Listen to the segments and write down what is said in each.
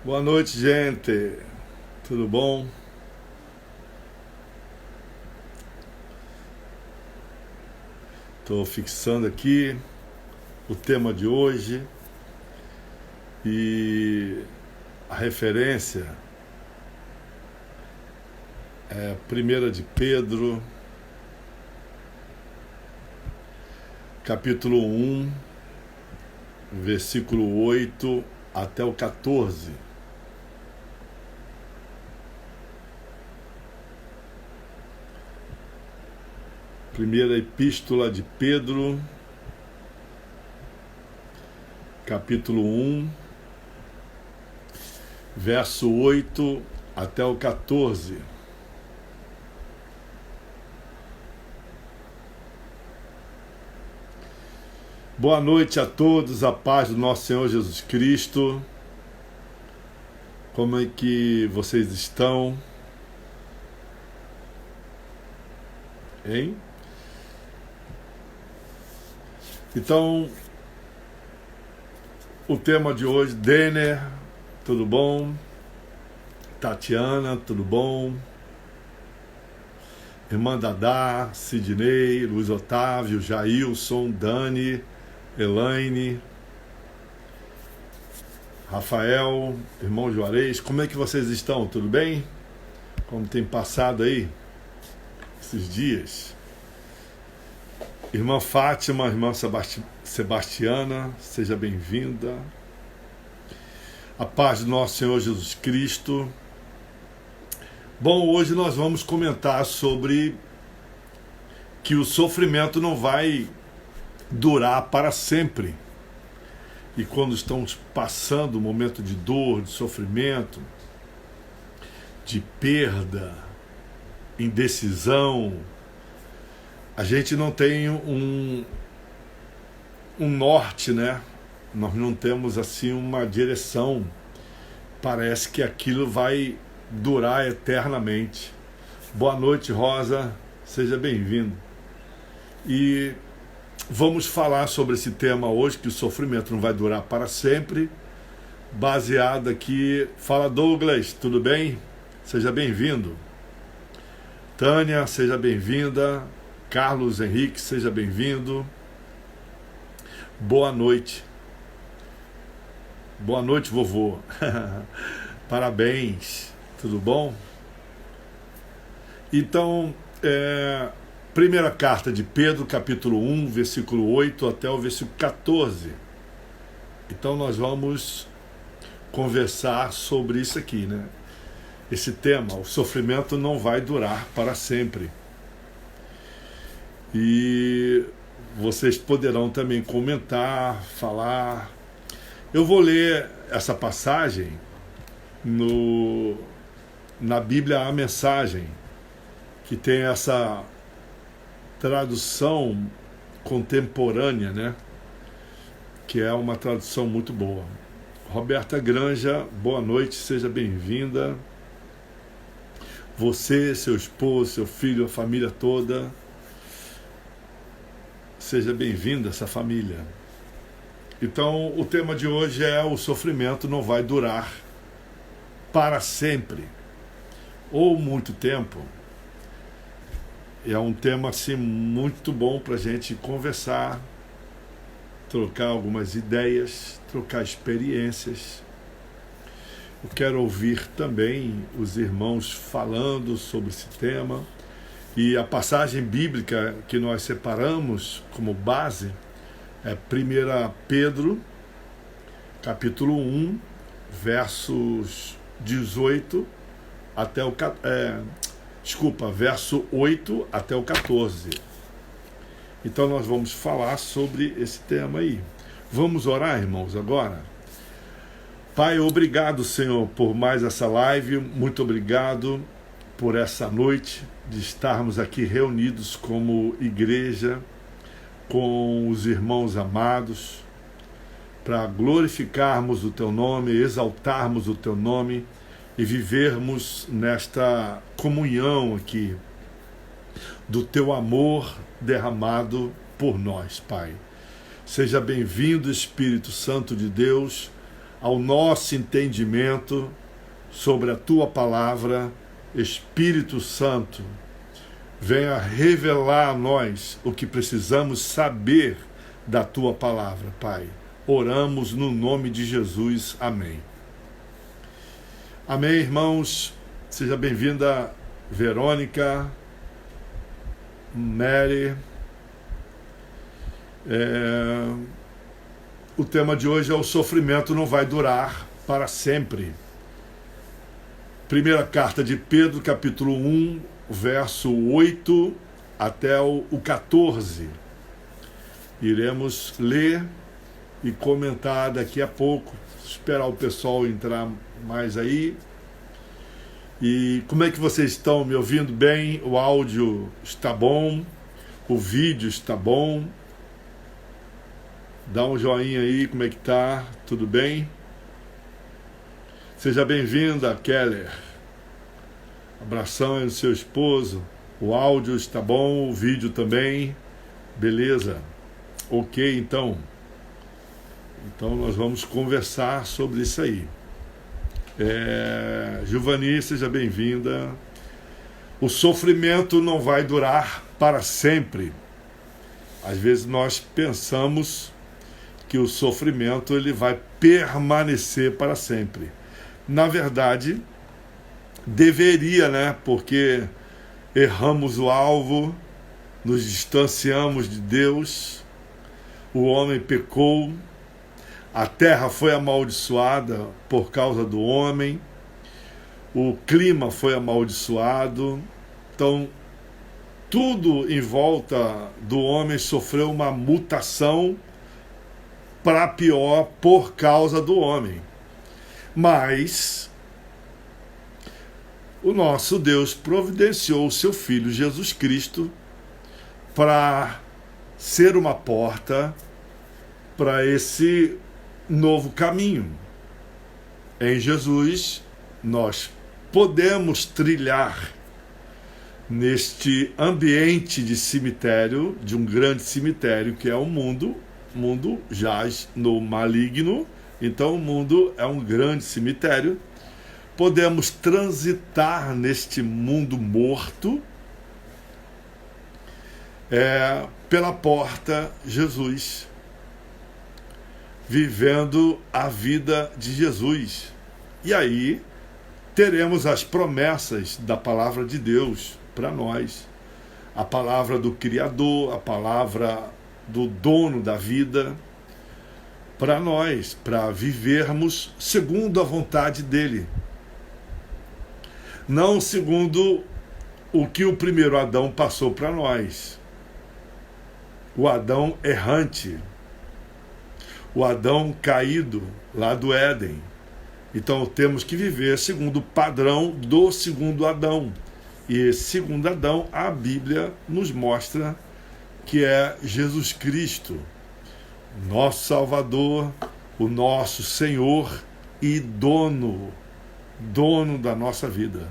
Boa noite, gente. Tudo bom? Estou fixando aqui o tema de hoje e a referência é 1 de Pedro, capítulo 1, versículo 8 até o 14. Primeira Epístola de Pedro, capítulo 1, verso 8 até o 14. Boa noite a todos, a paz do nosso Senhor Jesus Cristo. Como é que vocês estão? Hein? Então, o tema de hoje, Denner, tudo bom? Tatiana, tudo bom? Irmã Dadá, Sidney, Luiz Otávio, Jailson, Dani, Elaine, Rafael, irmão Juarez, como é que vocês estão? Tudo bem? Como tem passado aí esses dias? Irmã Fátima, irmã Sebastiana, seja bem-vinda. A paz do nosso Senhor Jesus Cristo. Bom, hoje nós vamos comentar sobre que o sofrimento não vai durar para sempre. E quando estamos passando um momento de dor, de sofrimento, de perda, indecisão, a gente não tem um norte, né? Nós não temos assim uma direção. Parece que aquilo vai durar eternamente. Boa noite, Rosa. Seja bem-vindo. E vamos falar sobre esse tema hoje, que o sofrimento não vai durar para sempre. Baseado aqui. Fala, Douglas, tudo bem? Seja bem-vindo. Tânia, seja bem-vinda. Carlos Henrique, seja bem-vindo. Boa noite. Boa noite, vovô. Parabéns. Tudo bom? Então, primeira carta de Pedro, capítulo 1, versículo 8 até o versículo 14. Então nós vamos conversar sobre isso aqui, né? Esse tema, o sofrimento não vai durar para sempre. E vocês poderão também comentar, falar. Eu vou ler essa passagem na Bíblia A Mensagem, que tem essa tradução contemporânea, né? Que é uma tradução muito boa. Roberta Granja, boa noite, seja bem-vinda. Você, seu esposo, seu filho, a família toda. Seja bem-vindo a essa família. Então, o tema de hoje é: o sofrimento não vai durar para sempre ou muito tempo. É um tema assim muito bom para a gente conversar, trocar algumas ideias, trocar experiências. Eu quero ouvir também os irmãos falando sobre esse tema. E a passagem bíblica que nós separamos como base é 1 Pedro, capítulo 1, versos 18 até o... verso 8 até o 14. Então nós vamos falar sobre esse tema aí. Vamos orar, irmãos, agora? Pai, obrigado, Senhor, por mais essa live. Muito obrigado por essa noite de estarmos aqui reunidos como igreja, com os irmãos amados, para glorificarmos o Teu nome, exaltarmos o Teu nome e vivermos nesta comunhão aqui do Teu amor derramado por nós, Pai. Seja bem-vindo, Espírito Santo de Deus, ao nosso entendimento sobre a Tua palavra. Espírito Santo, venha revelar a nós o que precisamos saber da Tua palavra, Pai. Oramos no nome de Jesus. Amém. Amém, irmãos. Seja bem-vinda, Verônica, Mary. O tema de hoje é: o sofrimento não vai durar para sempre. Primeira carta de Pedro, capítulo 1, verso 8 até o 14. Iremos ler e comentar daqui a pouco, esperar o pessoal entrar mais aí. E como é que vocês estão? Me ouvindo bem? O áudio está bom? O vídeo está bom? Dá um joinha aí, como é que tá? Tudo bem? Seja bem-vinda, Keller. Abração aí no seu esposo. O áudio está bom, o vídeo também. Beleza? Ok, então. Então nós vamos conversar sobre isso aí. Giovani, seja bem-vinda. O sofrimento não vai durar para sempre. Às vezes nós pensamos que o sofrimento ele vai permanecer para sempre. Na verdade, deveria, né? Porque erramos o alvo, nos distanciamos de Deus, o homem pecou, a terra foi amaldiçoada por causa do homem, o clima foi amaldiçoado, então tudo em volta do homem sofreu uma mutação para pior por causa do homem. Mas o nosso Deus providenciou o seu Filho Jesus Cristo para ser uma porta para esse novo caminho. Em Jesus, nós podemos trilhar neste ambiente de cemitério, de um grande cemitério que é o mundo. O mundo jaz no maligno, então o mundo é um grande cemitério. Podemos transitar neste mundo morto pela porta Jesus, vivendo a vida de Jesus. E aí teremos as promessas da palavra de Deus para nós. A palavra do Criador, a palavra do dono da vida, para nós, para vivermos segundo a vontade dele. Não segundo o que o primeiro Adão passou para nós. O Adão errante. O Adão caído lá do Éden. Então temos que viver segundo o padrão do segundo Adão. E esse segundo Adão, a Bíblia nos mostra que é Jesus Cristo, nosso Salvador, o nosso Senhor e dono da nossa vida.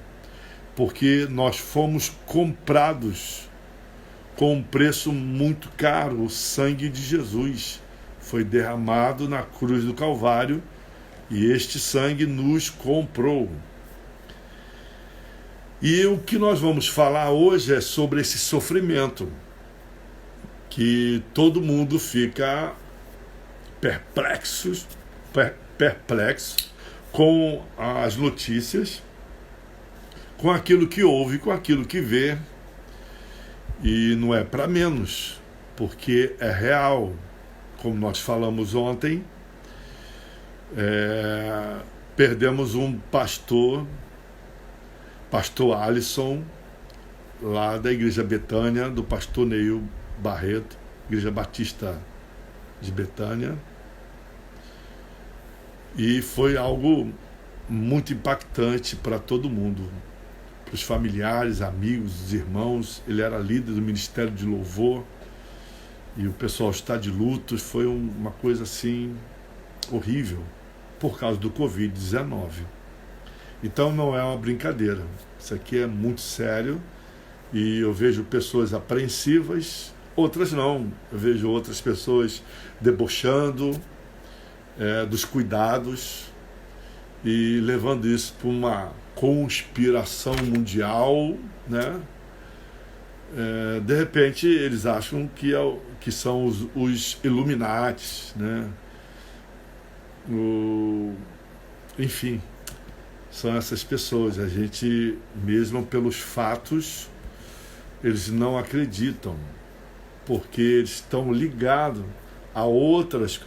Porque nós fomos comprados com um preço muito caro. O sangue de Jesus foi derramado na cruz do Calvário e este sangue nos comprou. E o que nós vamos falar hoje é sobre esse sofrimento, que todo mundo fica perplexo com as notícias, com aquilo que ouve, com aquilo que vê. E não é para menos, porque é real. Como nós falamos ontem, perdemos um pastor Alisson, lá da Igreja Betânia, do pastor Neil Barreto, Igreja Batista de Betânia. E foi algo muito impactante para todo mundo, para os familiares, amigos, os irmãos. Ele era líder do Ministério de Louvor e o pessoal está de luto. Foi uma coisa assim horrível por causa do Covid-19. Então não é uma brincadeira, isso aqui é muito sério e eu vejo pessoas apreensivas, outras não. Eu vejo outras pessoas debochando, dos cuidados e levando isso para uma conspiração mundial, né? De repente eles acham que são os Illuminati, né? Enfim, são essas pessoas. A gente, mesmo pelos fatos, eles não acreditam, porque eles estão ligados a outras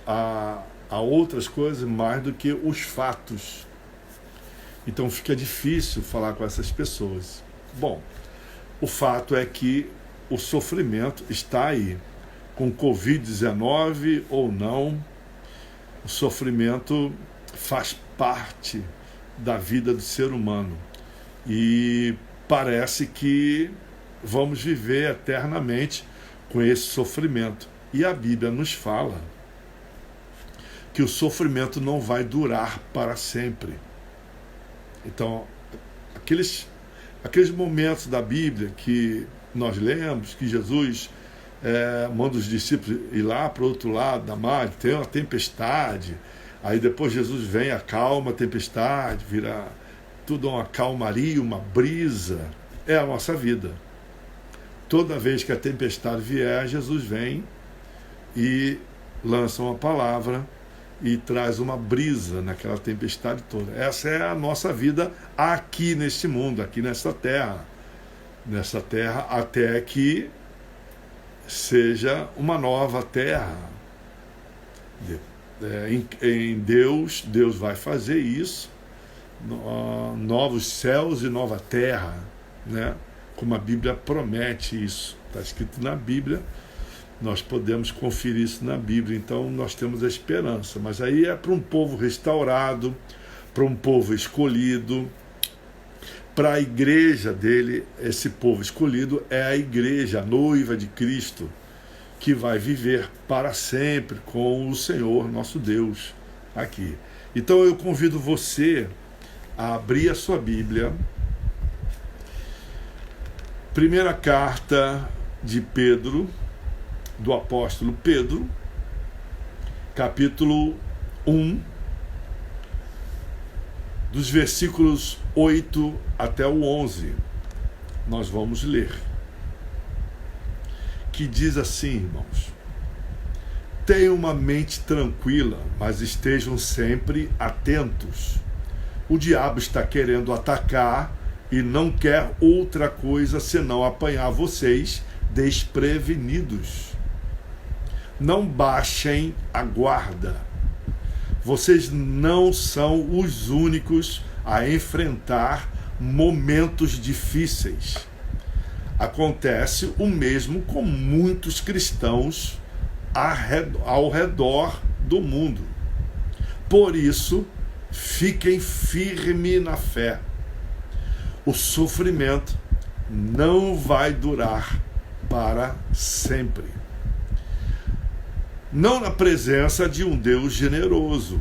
coisas mais do que os fatos. Então fica difícil falar com essas pessoas. Bom, o fato é que o sofrimento está aí. Com Covid-19 ou não, o sofrimento faz parte da vida do ser humano. E parece que vamos viver eternamente com esse sofrimento. E a Bíblia nos fala que o sofrimento não vai durar para sempre. Então, aqueles momentos da Bíblia que nós lemos, que Jesus manda os discípulos ir lá para o outro lado da mar, tem uma tempestade, aí depois Jesus vem, acalma a tempestade, vira tudo uma calmaria, uma brisa. É a nossa vida. Toda vez que a tempestade vier, Jesus vem e lança uma palavra e traz uma brisa naquela tempestade toda. Essa é a nossa vida aqui neste mundo, aqui nessa terra. Nessa terra, até que seja uma nova terra. Em Deus vai fazer isso, novos céus e nova terra, né? Como a Bíblia promete isso. Está escrito na Bíblia, nós podemos conferir isso na Bíblia, então nós temos a esperança. Mas aí é para um povo restaurado, para um povo escolhido, para a igreja dele. Esse povo escolhido é a igreja, a noiva de Cristo, que vai viver para sempre com o Senhor nosso Deus aqui. Então eu convido você a abrir a sua Bíblia. Primeira carta de Pedro, do apóstolo Pedro, capítulo 1, dos versículos 8 até o 11. Nós vamos ler. Que diz assim, irmãos: tenham uma mente tranquila, mas estejam sempre atentos. O diabo está querendo atacar e não quer outra coisa senão apanhar vocês desprevenidos. Não baixem a guarda. Vocês não são os únicos a enfrentar momentos difíceis. Acontece o mesmo com muitos cristãos ao redor do mundo. Por isso, fiquem firmes na fé. O sofrimento não vai durar para sempre. Não na presença de um Deus generoso,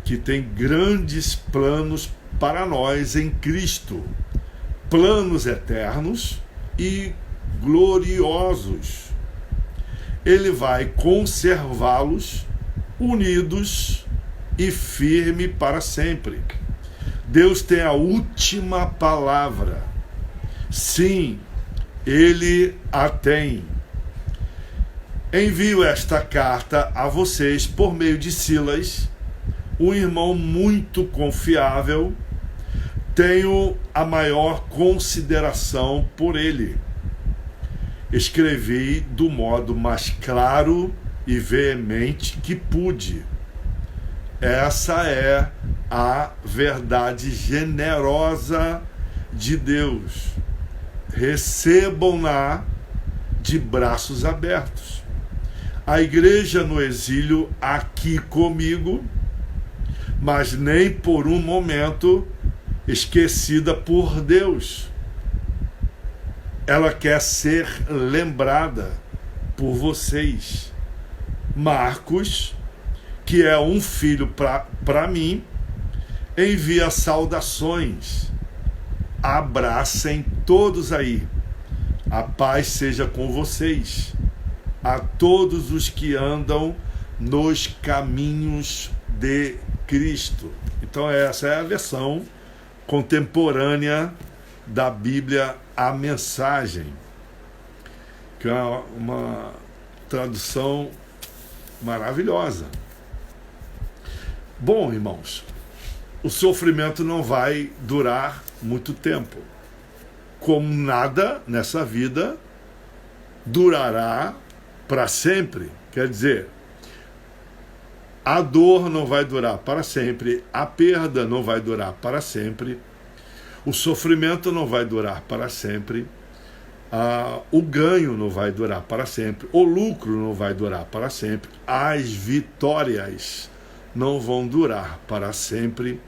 que tem grandes planos para nós em Cristo, planos eternos e gloriosos. Ele vai conservá-los unidos e firmes para sempre. Deus tem a última palavra. Sim, Ele a tem. Envio esta carta a vocês por meio de Silas, um irmão muito confiável. Tenho a maior consideração por ele. Escrevi do modo mais claro e veemente que pude. Essa é a verdade generosa de Deus. Recebam-na de braços abertos. A igreja no exílio aqui comigo, mas nem por um momento esquecida por Deus. Ela quer ser lembrada por vocês. Marcos, que é um filho para mim, envia saudações. Abracem todos aí. A paz seja com vocês. A todos os que andam nos caminhos de Cristo. Então essa é a versão contemporânea da Bíblia, a Mensagem, que é uma tradução maravilhosa. Bom, irmãos, o sofrimento não vai durar muito tempo. Como nada nessa vida durará para sempre. Quer dizer, a dor não vai durar para sempre, a perda não vai durar para sempre, o sofrimento não vai durar para sempre, o ganho não vai durar para sempre, o lucro não vai durar para sempre, as vitórias não vão durar para sempre,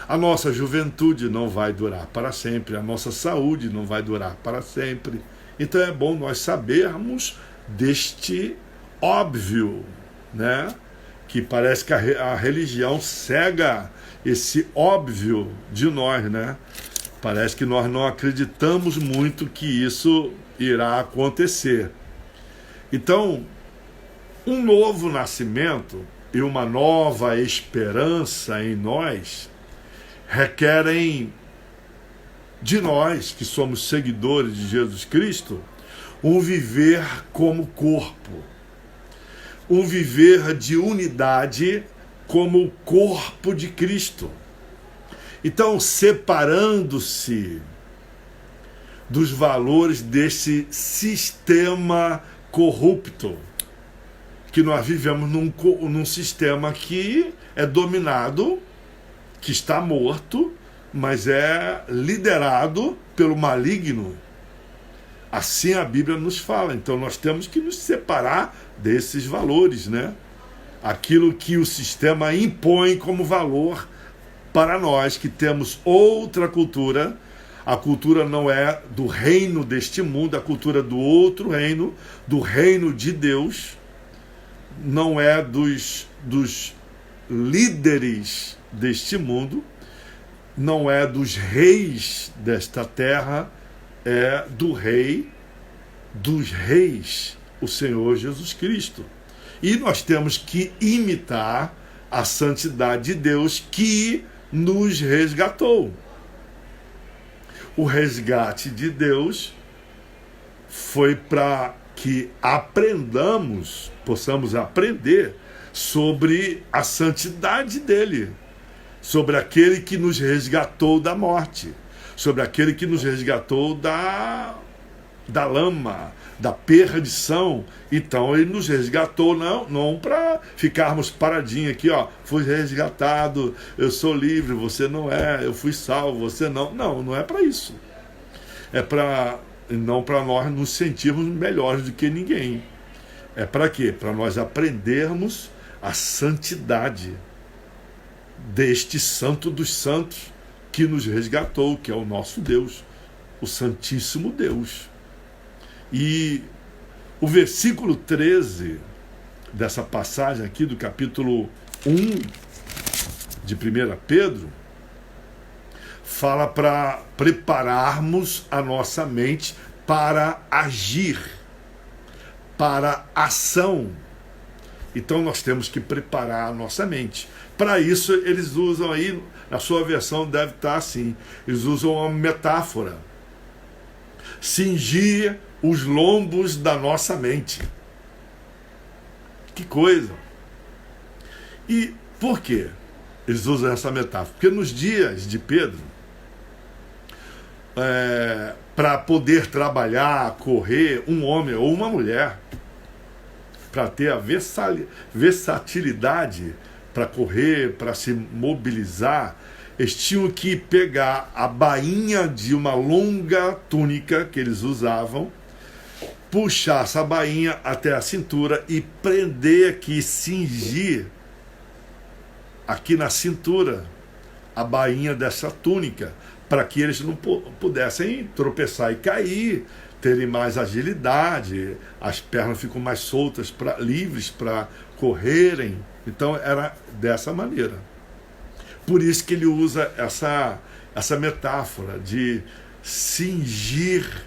a nossa juventude não vai durar para sempre, a nossa saúde não vai durar para sempre. Então é bom nós sabermos deste óbvio, né? Que parece que a religião cega esse óbvio de nós, né? Parece que nós não acreditamos muito que isso irá acontecer. Então, um novo nascimento e uma nova esperança em nós requerem de nós, que somos seguidores de Jesus Cristo, um viver como corpo, um viver de unidade como o corpo de Cristo. Então, separando-se dos valores desse sistema corrupto, que nós vivemos num sistema que é dominado, que está morto, mas é liderado pelo maligno. Assim a Bíblia nos fala. Então nós temos que nos separar desses valores, né? Aquilo que o sistema impõe como valor para nós que temos outra cultura. A cultura não é do reino deste mundo, a cultura do outro reino, do reino de Deus, não é dos líderes deste mundo, não é dos reis desta terra, é do rei dos reis, o Senhor Jesus Cristo. E nós temos que imitar a santidade de Deus que nos resgatou. O resgate de Deus foi para que possamos aprender sobre a santidade dele, sobre aquele que nos resgatou da morte, sobre aquele que nos resgatou da lama, da perdição. Então ele nos resgatou não para ficarmos paradinhos aqui, ó, fui resgatado, eu sou livre, você não é, eu fui salvo, você não. Não é para isso. É não para nós nos sentirmos melhores do que ninguém. É para quê? Para nós aprendermos a santidade deste Santo dos Santos que nos resgatou, que é o nosso Deus, o Santíssimo Deus. E o versículo 13 dessa passagem aqui do capítulo 1 de 1 Pedro fala para prepararmos a nossa mente para agir, para ação. Então nós temos que preparar a nossa mente. Para isso eles usam aí, na sua versão deve estar assim, eles usam uma metáfora: cingir os lombos da nossa mente. Que coisa! E por quê eles usam essa metáfora? Porque nos dias de Pedro, para poder trabalhar, correr, um homem ou uma mulher, para ter a versatilidade para correr, para se mobilizar, eles tinham que pegar a bainha de uma longa túnica que eles usavam, puxar essa bainha até a cintura e prender aqui, cingir aqui na cintura a bainha dessa túnica, para que eles não pudessem tropeçar e cair, terem mais agilidade, as pernas ficam mais soltas, livres para correrem. Então era dessa maneira. Por isso que ele usa essa metáfora de cingir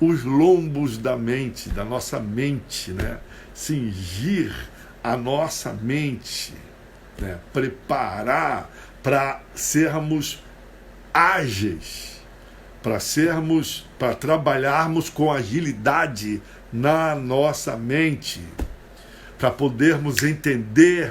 os lombos da mente, da nossa mente, né? Cingir a nossa mente, né? Preparar para sermos ágeis, para trabalharmos com agilidade na nossa mente, para podermos entender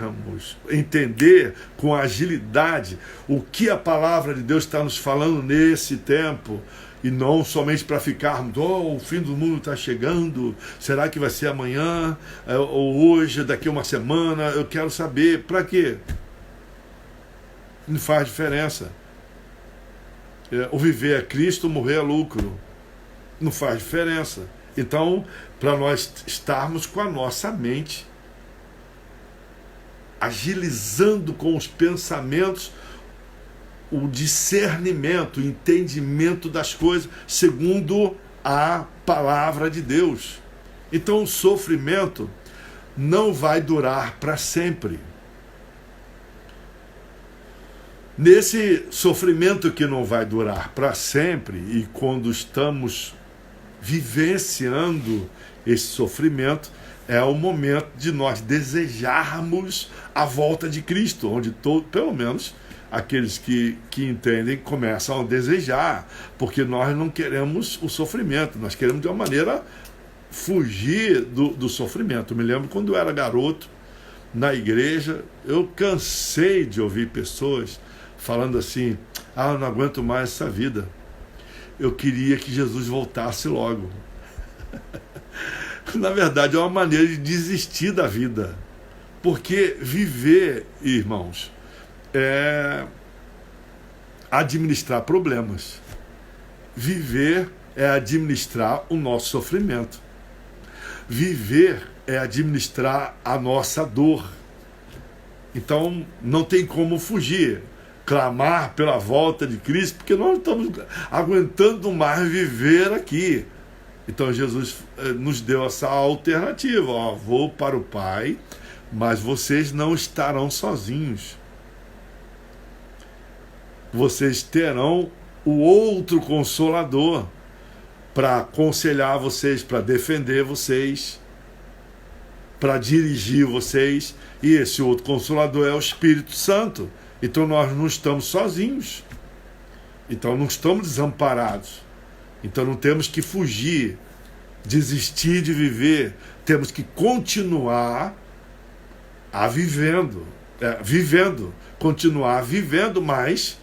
com agilidade o que a palavra de Deus está nos falando nesse tempo, e não somente para ficarmos, o fim do mundo está chegando, será que vai ser amanhã, ou hoje, daqui a uma semana, eu quero saber, para quê? Não faz diferença. O viver é Cristo, o morrer é lucro. Não faz diferença. Então, para nós estarmos com a nossa mente agilizando com os pensamentos o discernimento, o entendimento das coisas segundo a palavra de Deus. Então o sofrimento não vai durar para sempre. Nesse sofrimento que não vai durar para sempre, e quando estamos vivenciando esse sofrimento, é o momento de nós desejarmos a volta de Cristo, onde pelo menos aqueles que entendem começam a desejar, porque nós não queremos o sofrimento, nós queremos de uma maneira fugir do sofrimento. Eu me lembro quando eu era garoto, na igreja, eu cansei de ouvir pessoas falando assim, eu não aguento mais essa vida, eu queria que Jesus voltasse logo. Na verdade é uma maneira de desistir da vida, porque viver, irmãos, é administrar problemas. Viver é administrar o nosso sofrimento. Viver é administrar a nossa dor. Então não tem como fugir, clamar pela volta de Cristo, porque nós não estamos aguentando mais viver aqui. Então Jesus nos deu essa alternativa, vou para o Pai, mas vocês não estarão sozinhos. Vocês terão o outro Consolador para aconselhar vocês, para defender vocês, para dirigir vocês, e esse outro Consolador é o Espírito Santo. Então nós não estamos sozinhos, então não estamos desamparados, então não temos que fugir, desistir de viver, temos que continuar vivendo, continuar vivendo, mas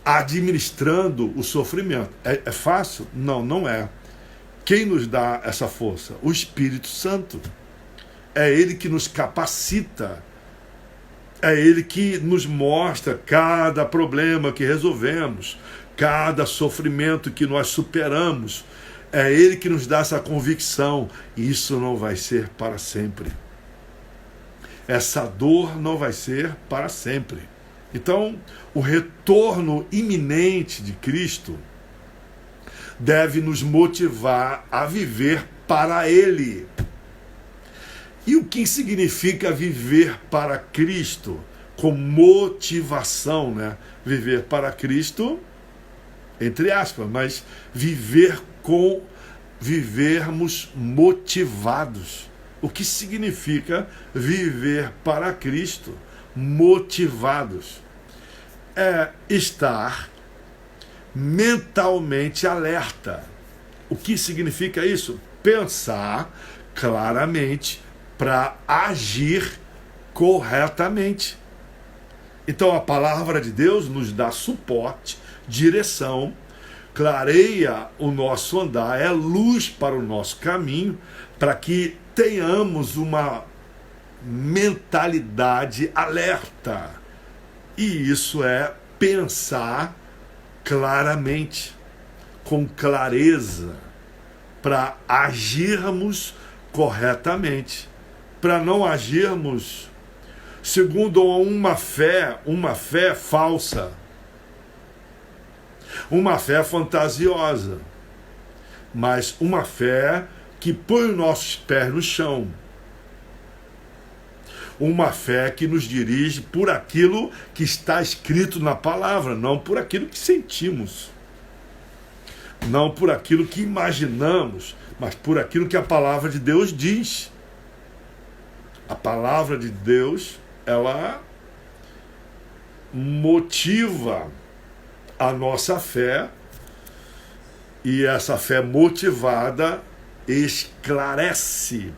administrando o sofrimento. É fácil? Não, não é. Quem nos dá essa força? O Espírito Santo. É Ele que nos capacita, é Ele que nos mostra cada problema que resolvemos, cada sofrimento que nós superamos. É Ele que nos dá essa convicção. Isso não vai ser para sempre. Essa dor não vai ser para sempre. Então, o retorno iminente de Cristo deve nos motivar a viver para Ele. E o que significa viver para Cristo? Com motivação, né? Viver para Cristo, entre aspas, mas vivermos motivados. O que significa viver para Cristo motivados? É estar mentalmente alerta. O que significa isso? Pensar claramente para agir corretamente. Então a palavra de Deus nos dá suporte, direção, clareia o nosso andar, é luz para o nosso caminho, para que tenhamos uma mentalidade alerta. E isso é pensar claramente, com clareza, para agirmos corretamente, para não agirmos segundo uma fé falsa, uma fé fantasiosa, mas uma fé que põe os nossos pés no chão, uma fé que nos dirige por aquilo que está escrito na palavra, não por aquilo que sentimos, não por aquilo que imaginamos, mas por aquilo que a palavra de Deus diz. A palavra de Deus, ela motiva a nossa fé, e essa fé motivada esclarece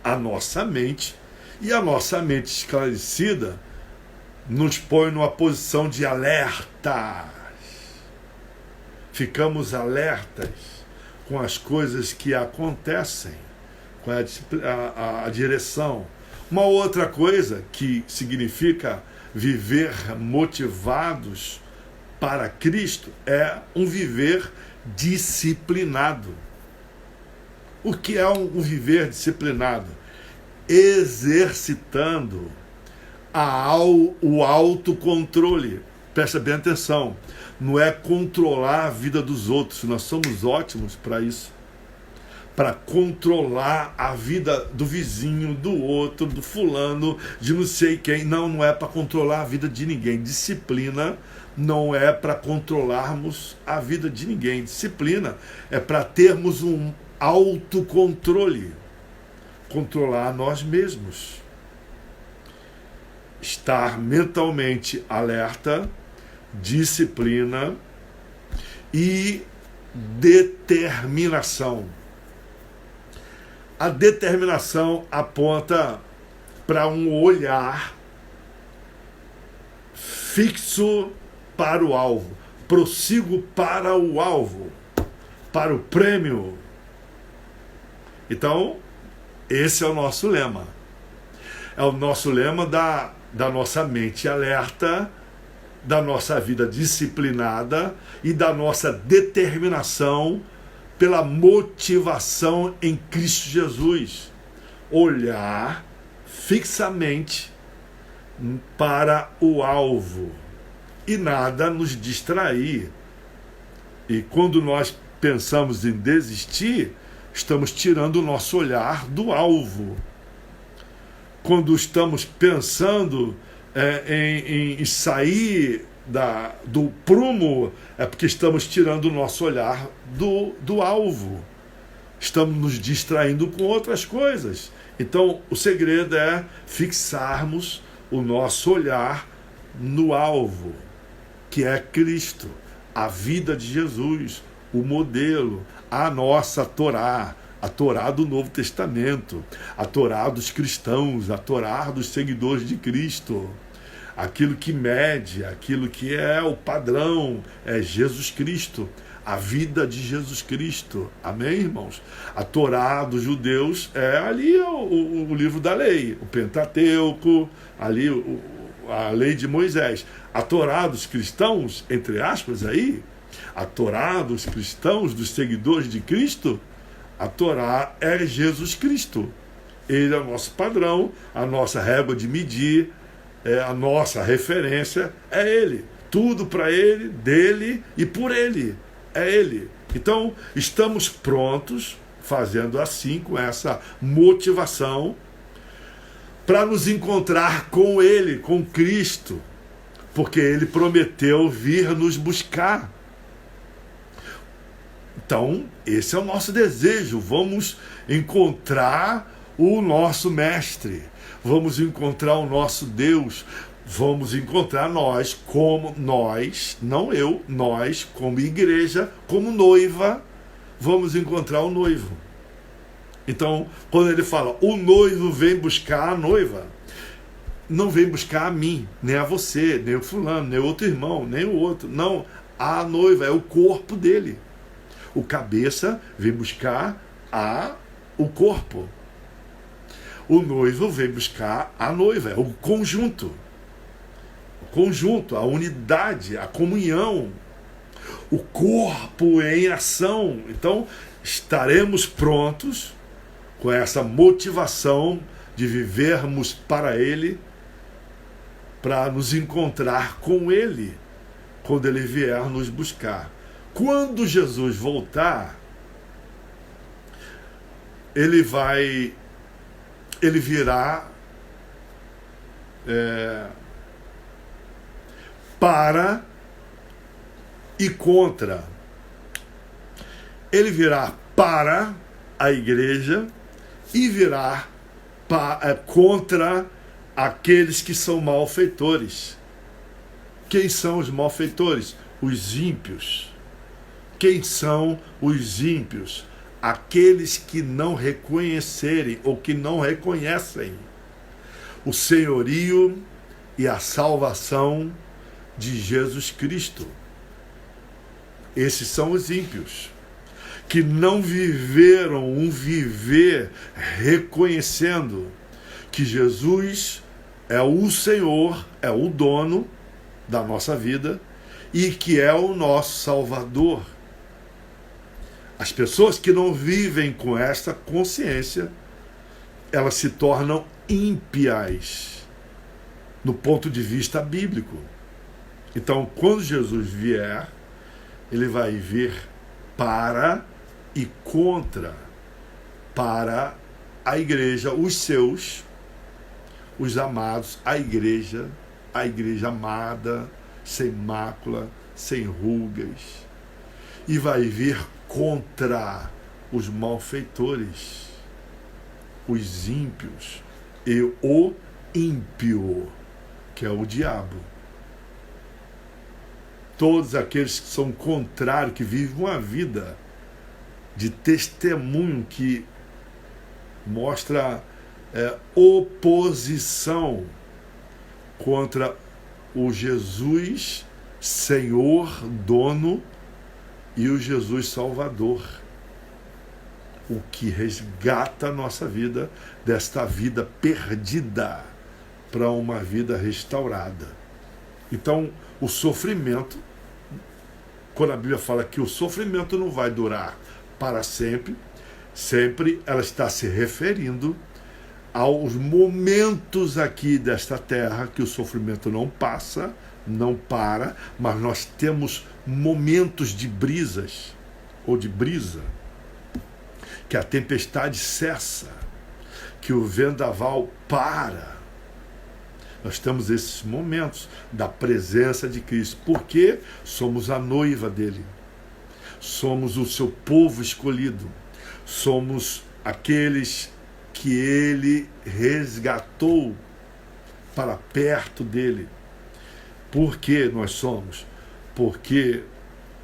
a nossa mente, e a nossa mente esclarecida nos põe numa posição de alerta. Ficamos alertas com as coisas que acontecem, com a direção. Uma outra coisa que significa viver motivados para Cristo é um viver disciplinado. O que é um viver disciplinado? Exercitando o autocontrole. Presta bem atenção. Não é controlar a vida dos outros. Nós somos ótimos para isso. Para controlar a vida do vizinho, do outro, do fulano, de não sei quem. Não é para controlar a vida de ninguém. Disciplina não é para controlarmos a vida de ninguém. Disciplina é para termos um autocontrole. Controlar nós mesmos. Estar mentalmente alerta, disciplina e determinação. A determinação aponta para um olhar fixo para o alvo. Prossigo para o alvo, para o prêmio. Então, esse é o nosso lema. É o nosso lema da nossa mente alerta, da nossa vida disciplinada e da nossa determinação pela motivação em Cristo Jesus. Olhar fixamente para o alvo e nada nos distrair. E quando nós pensamos em desistir, estamos tirando o nosso olhar do alvo. Quando estamos pensando em sair do prumo, é porque estamos tirando o nosso olhar do alvo. Estamos nos distraindo com outras coisas. Então, o segredo é fixarmos o nosso olhar no alvo, que é Cristo, a vida de Jesus, o modelo, a nossa Torá, a Torá do Novo Testamento, a Torá dos cristãos, a Torá dos seguidores de Cristo. Aquilo que mede, aquilo que é o padrão, é Jesus Cristo, a vida de Jesus Cristo. Amém, irmãos? A Torá dos judeus é ali o livro da lei, o Pentateuco, ali a lei de Moisés. A Torá dos cristãos, entre aspas aí, a Torá dos cristãos, dos seguidores de Cristo, a Torá é Jesus Cristo. Ele é o nosso padrão, a nossa régua de medir, a nossa referência é Ele. Tudo para Ele, dele e por Ele. É Ele. Então, estamos prontos, fazendo assim, com essa motivação, para nos encontrar com Ele, com Cristo, porque Ele prometeu vir nos buscar. Então, esse é o nosso desejo. Vamos encontrar o nosso Mestre. Vamos encontrar o nosso Deus. Vamos encontrar nós, não eu, nós como igreja, como noiva, vamos encontrar o noivo. Então, quando ele fala, o noivo vem buscar a noiva, não vem buscar a mim, nem a você, nem o fulano, nem o outro irmão, nem o outro. Não, a noiva é o corpo dele. O cabeça vem buscar o corpo. O noivo vem buscar a noiva, é o conjunto. O conjunto, a unidade, a comunhão. O corpo em ação. Então, estaremos prontos com essa motivação de vivermos para Ele, para nos encontrar com Ele, quando Ele vier nos buscar. Quando Jesus voltar, Ele virá para e contra. Ele virá para a igreja e virá contra aqueles que são malfeitores. Quem são os malfeitores? Os ímpios. Quem são os ímpios? Aqueles que não reconhecerem ou que não reconhecem o senhorio e a salvação de Jesus Cristo. Esses são os ímpios, que não viveram um viver reconhecendo que Jesus é o Senhor, é o dono da nossa vida e que é o nosso Salvador. As pessoas que não vivem com esta consciência, elas se tornam ímpias no ponto de vista bíblico. Então, quando Jesus vier, ele vai vir para e contra, para a igreja, os seus, os amados, a igreja amada, sem mácula, sem rugas, e vai vir contra os malfeitores, os ímpios e o ímpio, que é o diabo. Todos aqueles que são contrários, que vivem uma vida de testemunho, que mostra oposição contra o Jesus Senhor, dono, e o Jesus Salvador, o que resgata a nossa vida desta vida perdida para uma vida restaurada. Então, o sofrimento, quando a Bíblia fala que o sofrimento não vai durar para sempre, sempre ela está se referindo aos momentos aqui desta terra que o sofrimento não passa, não para, mas nós temos momentos de brisas, ou de brisa, que a tempestade cessa, que o vendaval para. Nós temos esses momentos da presença de Cristo, porque somos a noiva dele, somos o seu povo escolhido, somos aqueles que ele resgatou para perto dele. Por que nós somos? Porque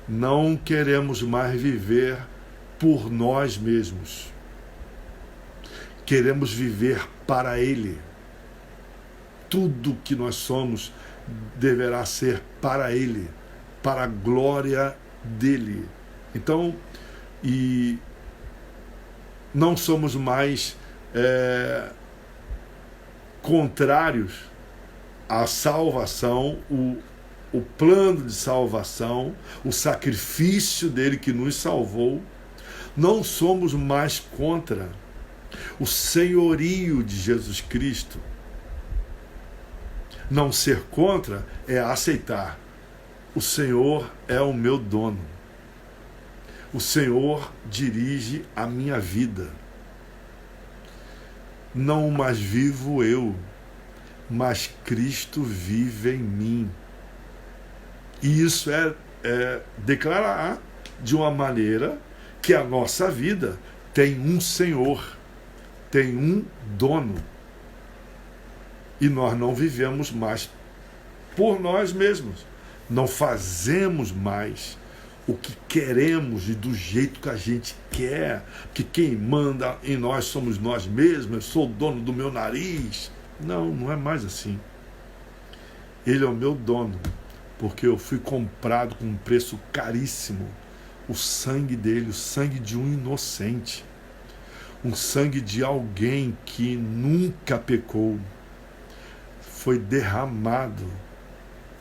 não queremos mais viver por nós mesmos. Queremos viver para ele. Tudo que nós somos deverá ser para ele, para a glória dele. Então, e não somos mais contrários à salvação, o plano de salvação, o sacrifício dele que nos salvou. Não somos mais contra o senhorio de Jesus Cristo. Não ser contra é aceitar. O Senhor é o meu dono. O Senhor dirige a minha vida. Não mais vivo eu, mas Cristo vive em mim. E isso é declarar de uma maneira que a nossa vida tem um Senhor, tem um dono. E nós não vivemos mais por nós mesmos. Não fazemos mais o que queremos e do jeito que a gente quer. Que quem manda em nós somos nós mesmos. Eu sou o dono do meu nariz. Não, não é mais assim. Ele é o meu dono, porque eu fui comprado com um preço caríssimo. O sangue dele, o sangue de um inocente. Um sangue de alguém que nunca pecou. Foi derramado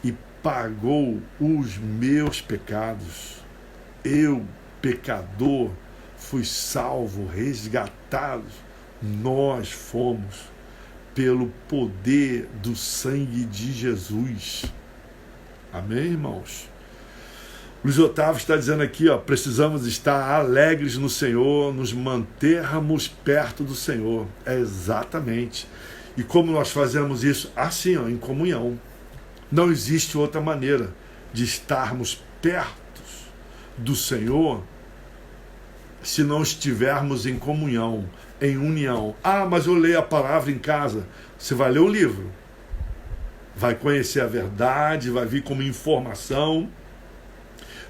e pagou os meus pecados. Eu, pecador, fui salvo, resgatado. Nós fomos pelo poder do sangue de Jesus. Amém, irmãos? Luiz Otávio está dizendo aqui, precisamos estar alegres no Senhor, nos mantermos perto do Senhor. É exatamente. E como nós fazemos isso? Assim, em comunhão. Não existe outra maneira de estarmos perto do Senhor se não estivermos em comunhão, em união. Ah, mas eu leio a palavra em casa. Você vai ler o livro, vai conhecer a verdade, vai vir como informação,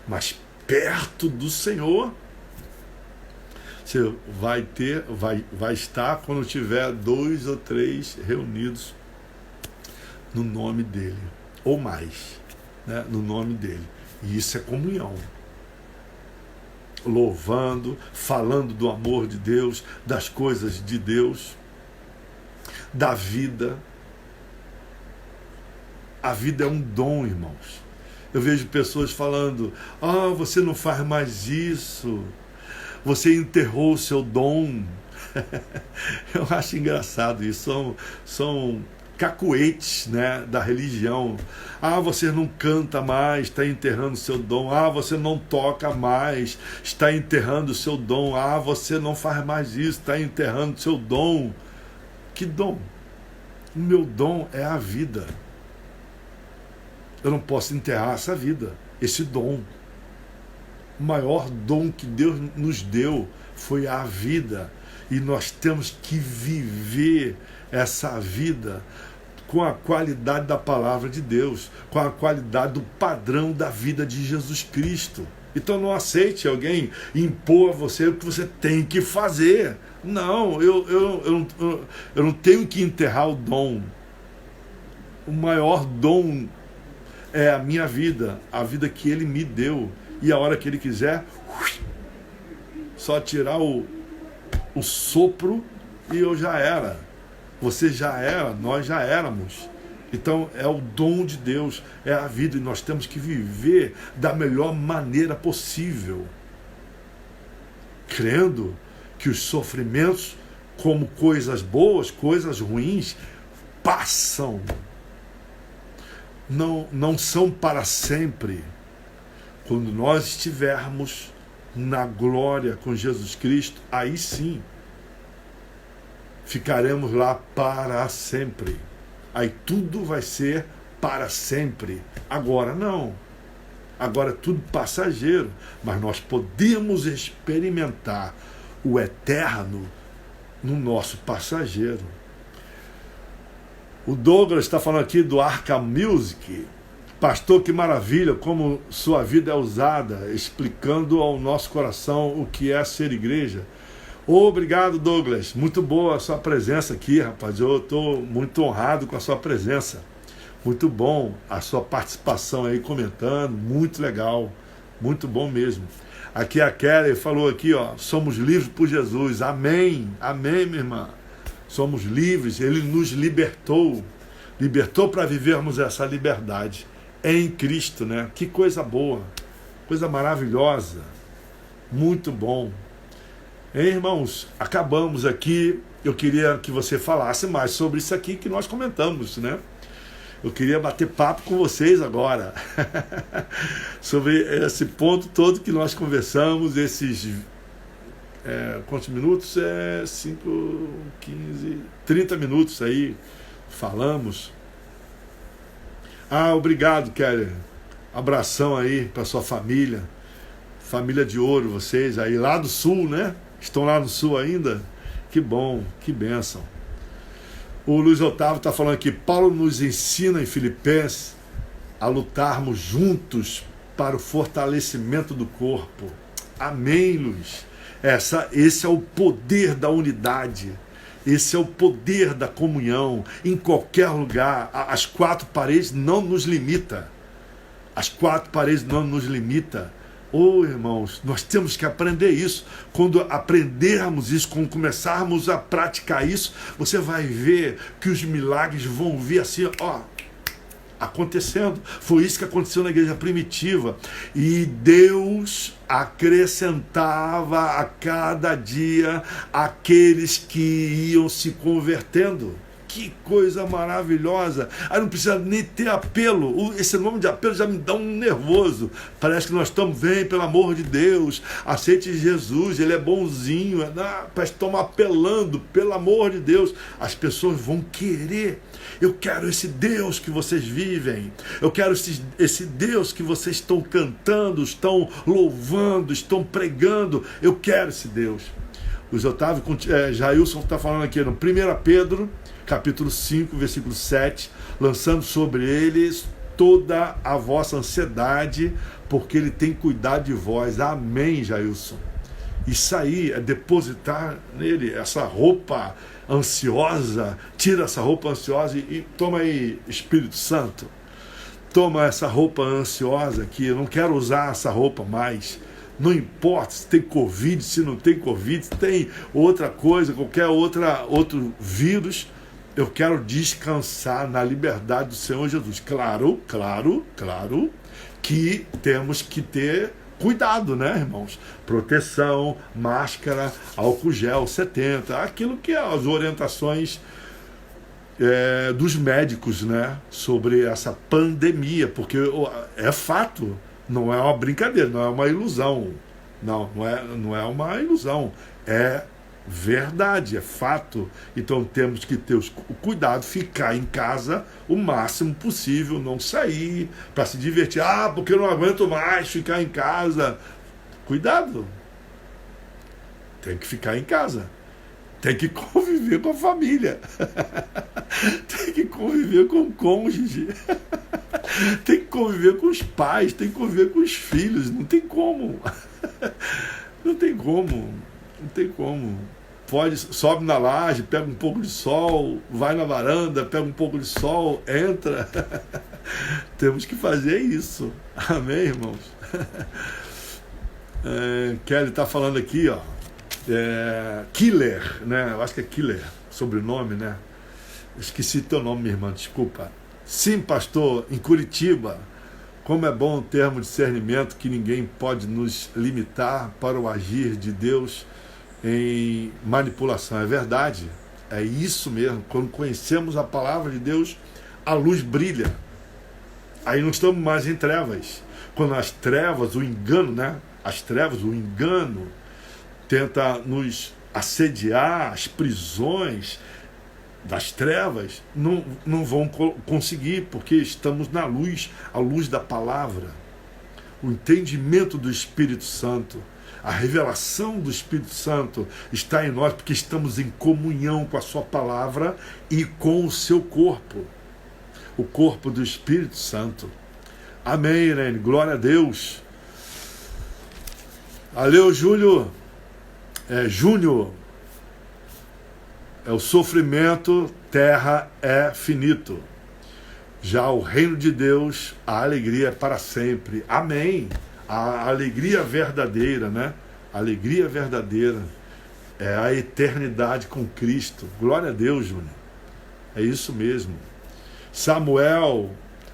mas perto do Senhor, você vai estar quando tiver 2 ou 3 reunidos no nome dele, ou mais, né, no nome dele. E isso é comunhão. Louvando, falando do amor de Deus, das coisas de Deus, da vida. A vida é um dom, irmãos. Eu vejo pessoas falando: ah, você não faz mais isso, você enterrou o seu dom. Eu acho engraçado isso, são cacuetes, né, da religião. Ah, você não canta mais, está enterrando o seu dom. Ah, você não toca mais, está enterrando o seu dom. Ah, você não faz mais isso, está enterrando o seu dom. Que dom? O meu dom é a vida. Eu não posso enterrar essa vida, esse dom. O maior dom que Deus nos deu foi a vida. E nós temos que viver essa vida com a qualidade da palavra de Deus, com a qualidade do padrão da vida de Jesus Cristo. Então não aceite alguém impor a você o que você tem que fazer. Não, eu não tenho que enterrar o dom. O maior dom é a minha vida, a vida que Ele me deu. E a hora que Ele quiser, só tirar o sopro e eu já era. Você já era, nós já éramos. Então é o dom de Deus, é a vida, e nós temos que viver da melhor maneira possível, crendo que os sofrimentos, como coisas boas, coisas ruins, passam. Não são para sempre. Quando nós estivermos na glória com Jesus Cristo, aí sim ficaremos lá para sempre. Aí tudo vai ser para sempre. Agora não. Agora é tudo passageiro. Mas nós podemos experimentar o eterno no nosso passageiro. O Douglas está falando aqui do Arca Music. Pastor, que maravilha como sua vida é usada, explicando ao nosso coração o que é ser igreja. Obrigado, Douglas. Muito boa a sua presença aqui, rapaz. Eu estou muito honrado com a sua presença. Muito bom a sua participação aí, comentando. Muito legal. Muito bom mesmo. Aqui a Kelly falou aqui, ó, somos livres por Jesus. Amém. Amém, minha irmã. Somos livres. Ele nos libertou. Libertou para vivermos essa liberdade em Cristo, né? Que coisa boa. Coisa maravilhosa. Muito bom. Hein, irmãos, acabamos aqui. Eu queria que você falasse mais sobre isso aqui que nós comentamos, né? Eu queria bater papo com vocês agora sobre esse ponto todo que nós conversamos, esses quantos minutos? 5, 15, 30 minutos aí falamos. Ah, obrigado, Kelly. Abração aí para sua família. Família de ouro, vocês aí lá do sul, né? Estão lá no sul ainda? Que bom, que bênção. O Luiz Otávio está falando aqui, Paulo nos ensina em Filipenses a lutarmos juntos para o fortalecimento do corpo. Amém, Luiz. Esse é o poder da unidade. Esse é o poder da comunhão. Em qualquer lugar, as 4 paredes não nos limitam. As 4 paredes não nos limitam. Oh, irmãos, nós temos que aprender isso. Quando aprendermos isso, quando começarmos a praticar isso, você vai ver que os milagres vão vir assim, ó, acontecendo. Foi isso que aconteceu na igreja primitiva. E Deus acrescentava a cada dia aqueles que iam se convertendo. que coisa maravilhosa. Aí não precisa nem ter apelo. Esse nome de apelo já me dá um nervoso. Parece que nós estamos, vem, pelo amor de Deus, aceite Jesus, ele é bonzinho. Parece que estamos apelando, pelo amor de Deus. As pessoas vão querer. Eu quero esse Deus que vocês vivem. Eu quero esse Deus que vocês estão cantando, estão louvando, estão pregando. Eu quero esse Deus. O Jailson está falando aqui no 1 Pedro, capítulo 5, versículo 7, lançando sobre eles toda a vossa ansiedade, porque ele tem cuidado de vós. Amém, Jailson. Isso aí é depositar nele essa roupa ansiosa. Tira essa roupa ansiosa e toma aí, Espírito Santo. Toma essa roupa ansiosa aqui. Eu não quero usar essa roupa mais. Não importa se tem Covid, se não tem Covid, se tem outra coisa, qualquer outro vírus. Eu quero descansar na liberdade do Senhor Jesus. Claro que temos que ter cuidado, né, irmãos? Proteção, máscara, álcool gel 70, aquilo que é as orientações dos médicos, né, sobre essa pandemia, porque é fato, não é uma brincadeira, não é uma ilusão, não é uma ilusão, é verdade, é fato. Então temos que ter o cuidado, ficar em casa o máximo possível, não sair para se divertir. Porque eu não aguento mais ficar em casa. Cuidado, tem que ficar em casa, tem que conviver com a família, tem que conviver com o cônjuge, tem que conviver com os pais, tem que conviver com os filhos. Não tem como. Sobe na laje, pega um pouco de sol, vai na varanda, pega um pouco de sol, entra. Temos que fazer isso. Amém, irmãos? Kelly está falando aqui, ó. Killer, né? Eu acho que é Killer, sobrenome, né? Esqueci teu nome, minha irmã, desculpa. Sim, pastor, em Curitiba, como é bom termos discernimento que ninguém pode nos limitar para o agir de Deus em manipulação. É verdade, é isso mesmo. Quando conhecemos a palavra de Deus, a luz brilha. Aí não estamos mais em trevas. Quando as trevas, o engano, né? As trevas, o engano, tenta nos assediar, as prisões das trevas não vão conseguir, porque estamos na luz, a luz da palavra, o entendimento do Espírito Santo, a revelação do Espírito Santo está em nós, porque estamos em comunhão com a sua palavra e com o seu corpo, o corpo do Espírito Santo. Amém, Irene, glória a Deus. Valeu, Júnior. O sofrimento, terra é finito. Já o reino de Deus, a alegria é para sempre. Amém. A alegria verdadeira, né? A alegria verdadeira é a eternidade com Cristo. Glória a Deus, Júnior. É isso mesmo. Samuel,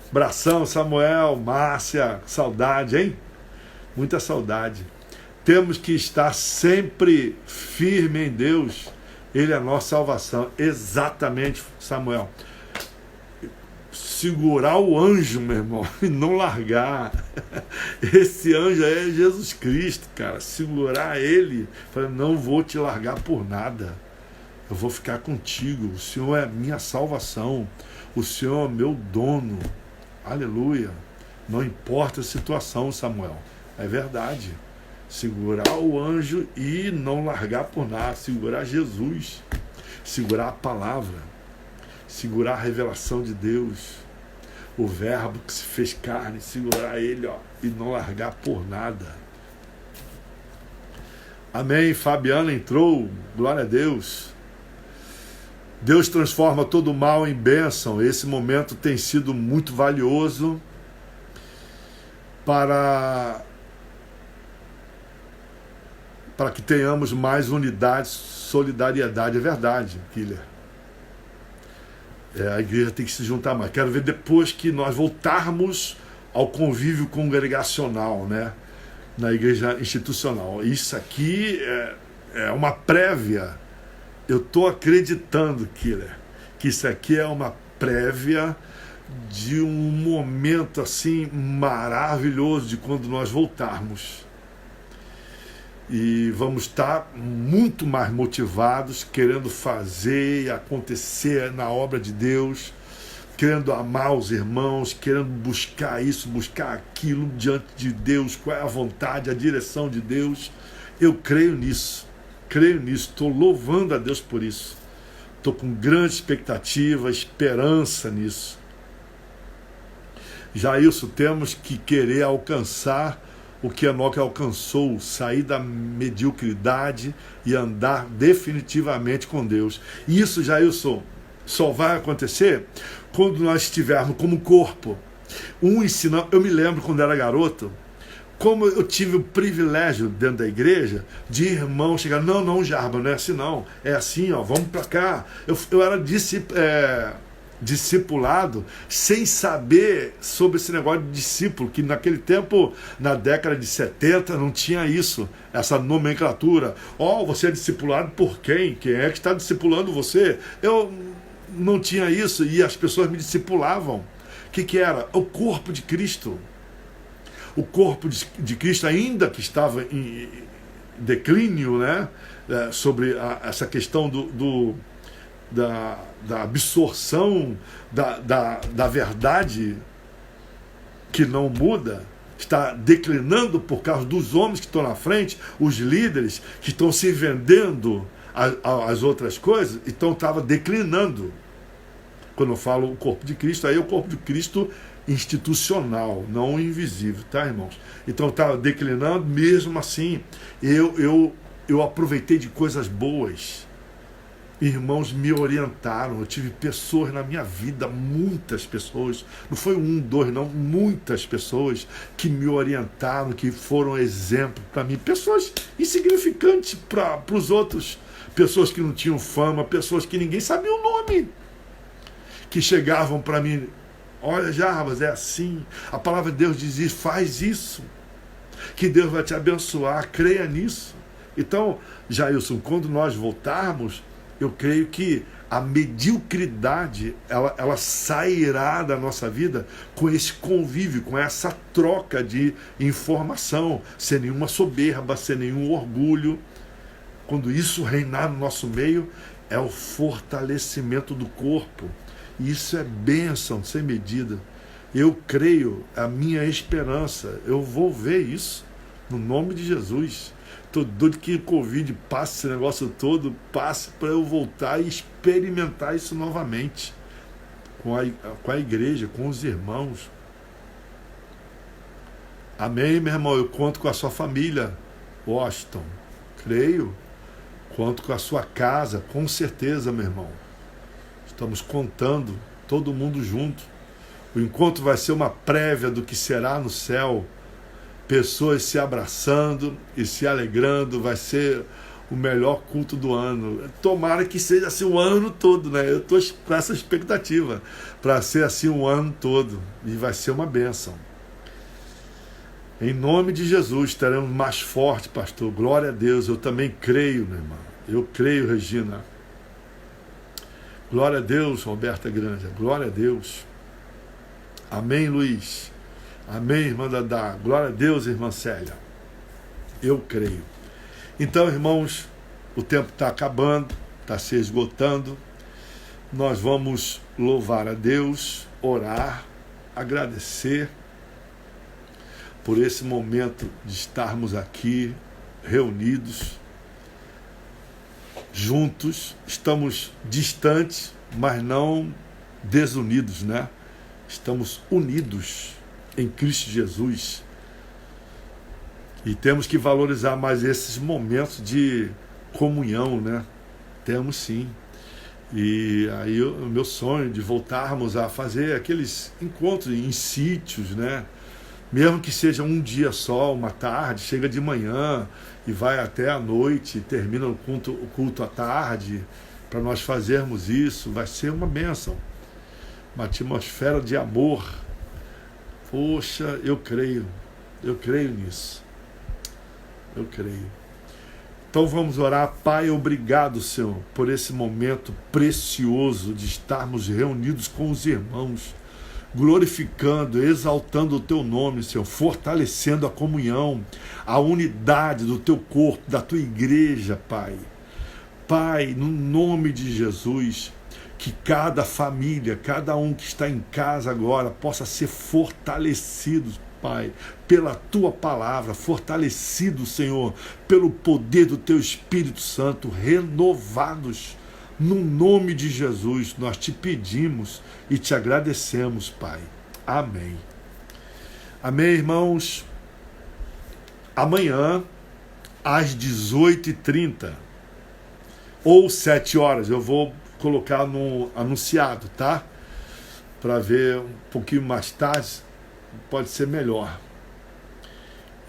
abração, Samuel, Márcia, saudade, hein? Muita saudade. Temos que estar sempre firme em Deus. Ele é a nossa salvação. Exatamente, Samuel. Segurar o anjo, meu irmão, e não largar. Esse anjo é Jesus Cristo, cara. Segurar ele. Falar, não vou te largar por nada. Eu vou ficar contigo. O Senhor é minha salvação. O Senhor é meu dono. Aleluia. Não importa a situação, Samuel. É verdade. Segurar o anjo e não largar por nada. Segurar Jesus. Segurar a palavra. Segurar a revelação de Deus. O verbo que se fez carne. Segurar ele, ó, e não largar por nada. Amém. Fabiana entrou. Glória a Deus. Deus transforma todo o mal em bênção. Esse momento tem sido muito valioso para que tenhamos mais unidade, solidariedade. É verdade, Killer. A igreja tem que se juntar mais. Quero ver depois que nós voltarmos ao convívio congregacional, né? Na igreja institucional. Isso aqui é uma prévia. Eu estou acreditando, Killer, que isso aqui é uma prévia de um momento assim maravilhoso de quando nós voltarmos. E vamos estar muito mais motivados, querendo fazer acontecer na obra de Deus, querendo amar os irmãos, querendo buscar isso, buscar aquilo diante de Deus, qual é a vontade, a direção de Deus. Eu creio nisso, estou louvando a Deus por isso. Estou com grande expectativa, esperança nisso. Jailson, temos que querer alcançar o que Enoque alcançou, sair da mediocridade e andar definitivamente com Deus. E isso, Jailson, só vai acontecer quando nós estivermos como corpo. Ensinando. Eu me lembro quando era garoto, como eu tive o privilégio dentro da igreja de irmão chegar, não, Jarba, não é assim não, é assim, ó, vamos para cá. Eu era discipulado sem saber sobre esse negócio de discípulo, que naquele tempo, na década de 70, não tinha isso, essa nomenclatura. Você é discipulado por quem? Quem é que está discipulando você? Eu não tinha isso e as pessoas me discipulavam. O que era? O corpo de Cristo. O corpo de Cristo, ainda que estava em declínio, né? Sobre essa questão da absorção da verdade que não muda, está declinando por causa dos homens que estão na frente, os líderes que estão se vendendo às outras coisas, então estava declinando. Quando eu falo o corpo de Cristo, aí é o corpo de Cristo institucional, não invisível, tá, irmãos? Então estava declinando, mesmo assim, eu aproveitei de coisas boas. Irmãos me orientaram, eu tive pessoas na minha vida, muitas pessoas, não foi 1, 2, não, muitas pessoas que me orientaram, que foram exemplo para mim, pessoas insignificantes para os outros, pessoas que não tinham fama, pessoas que ninguém sabia o nome, que chegavam para mim, olha, Jarbas, é assim, a palavra de Deus diz isso, faz isso, que Deus vai te abençoar, creia nisso. Então, Jailson, quando nós voltarmos, eu creio que a mediocridade ela sairá da nossa vida com esse convívio, com essa troca de informação, sem nenhuma soberba, sem nenhum orgulho. Quando isso reinar no nosso meio, é o fortalecimento do corpo. E isso é bênção sem medida. Eu creio, a minha esperança, eu vou ver isso no nome de Jesus. Estou doido que o Covid passe, esse negócio todo, passe para eu voltar e experimentar isso novamente com a igreja, com os irmãos. Amém, meu irmão? Eu conto com a sua família, Washington. Creio. Conto com a sua casa, com certeza, meu irmão. Estamos contando, todo mundo junto. O encontro vai ser uma prévia do que será no céu. Pessoas se abraçando e se alegrando, vai ser o melhor culto do ano. Tomara que seja assim o ano todo, né? Eu estou com essa expectativa para ser assim o ano todo e vai ser uma bênção. Em nome de Jesus, estaremos mais fortes, pastor. Glória a Deus, eu também creio, meu irmão. Eu creio, Regina. Glória a Deus, Roberta Granja. Glória a Deus. Amém, Luiz. Amém, irmã Dadá. Glória a Deus, irmã Célia. Eu creio. Então, irmãos, o tempo está acabando, está se esgotando. Nós vamos louvar a Deus, orar, agradecer por esse momento de estarmos aqui reunidos, juntos. Estamos distantes, mas não desunidos, né? Estamos unidos em Cristo Jesus. E temos que valorizar mais esses momentos de comunhão, né? Temos sim. E aí o meu sonho de voltarmos a fazer aqueles encontros em sítios, né? Mesmo que seja um dia só, uma tarde, chega de manhã e vai até a noite, termina o culto à tarde, para nós fazermos isso, vai ser uma bênção. Uma atmosfera de amor. Poxa, eu creio nisso. Eu creio. Então vamos orar. Pai, obrigado, Senhor, por esse momento precioso de estarmos reunidos com os irmãos, glorificando, exaltando o Teu nome, Senhor, fortalecendo a comunhão, a unidade do Teu corpo, da Tua igreja, Pai. Pai, no nome de Jesus, que cada família, cada um que está em casa agora, possa ser fortalecido, Pai, pela Tua palavra, fortalecido, Senhor, pelo poder do Teu Espírito Santo, renovados. No nome de Jesus, nós te pedimos e te agradecemos, Pai. Amém. Amém, irmãos? Amanhã, às 18h30, ou 7 horas, eu vou colocar no anunciado, tá? Para ver um pouquinho mais tarde, pode ser melhor.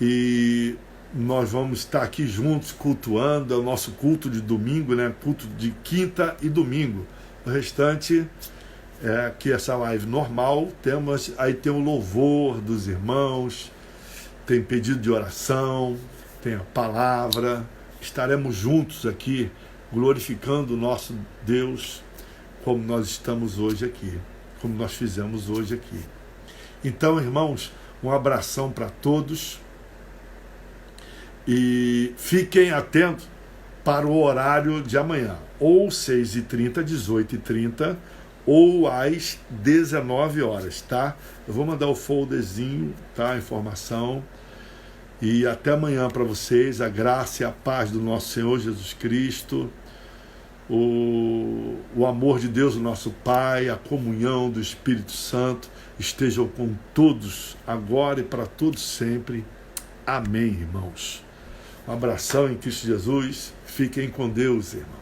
E nós vamos estar aqui juntos cultuando, é o nosso culto de domingo, né? Culto de quinta e domingo. O restante é aqui essa live normal, aí tem o louvor dos irmãos, tem pedido de oração, tem a palavra. Estaremos juntos aqui, glorificando o nosso Deus, como nós estamos hoje aqui, como nós fizemos hoje aqui. Então, irmãos, um abração para todos e fiquem atentos para o horário de amanhã, ou 6h30, 18h30, ou às 19 horas, tá? Eu vou mandar o folderzinho, tá? A informação. E até amanhã para vocês, a graça e a paz do nosso Senhor Jesus Cristo, o amor de Deus, o nosso Pai, a comunhão do Espírito Santo estejam com todos, agora e para todos sempre. Amém, irmãos. Um abração em Cristo Jesus. Fiquem com Deus, irmãos.